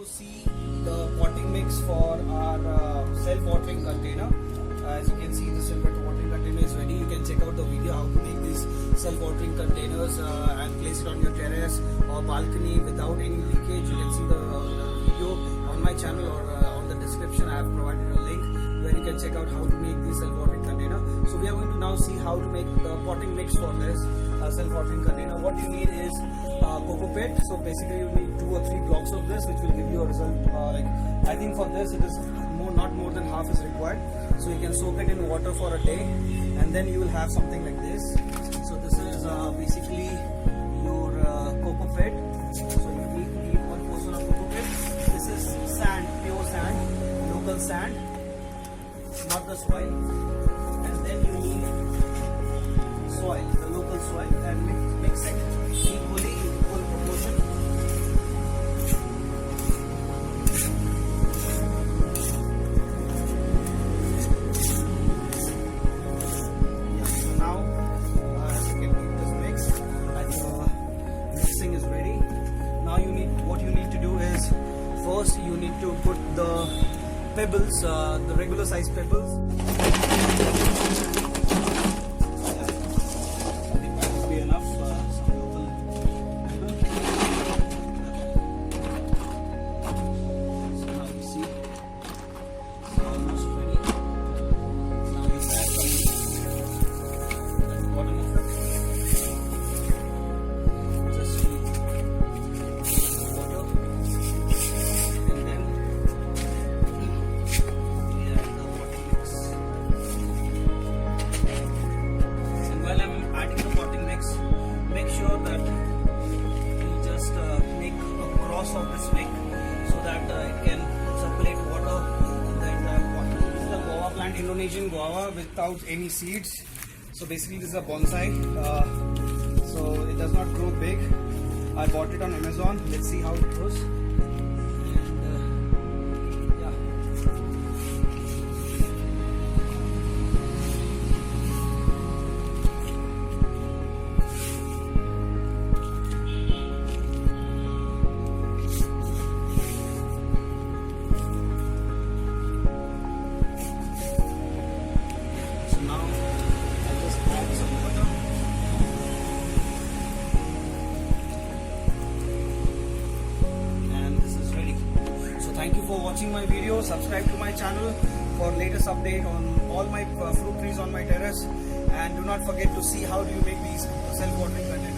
see the potting mix for our self-watering container. As you can see, the self-watering container is ready. You can check out the video how to make these self-watering containers and place it on your terrace or balcony without any leakage. You can see the video on my channel or on the description. I have provided a link where you can check out how to make this self-watering container. So we are going to now see how to make the potting mix for this self-watering container. What you need is coco pit. So basically you need 2 or 3 blocks of this, which will give you a result. I think for this it is not more than half is required. So you can soak it in water for a day, and then you will have something like this. So this is basically your coco pit. So you need 1 portion of coco pit. This is sand, pure sand, local sand, not the soil. And then you need soil, the local soil, and mix it equally in equal proportion. Yeah, so now as you can keep this mix, and the mixing is ready. Now what you need to do is, first you need to put the pebbles, the regular size pebbles. Make sure that you just make a cross of this wick so that it can circulate water in the entire pot. This is a guava plant, Indonesian guava without any seeds. So basically this is a bonsai, so it does not grow big. I bought it on Amazon. Let's see how it grows. Thank you for watching my video. Subscribe to my channel for latest update on all my fruit trees on my terrace, and do not forget to see how do you make these self-watering containers.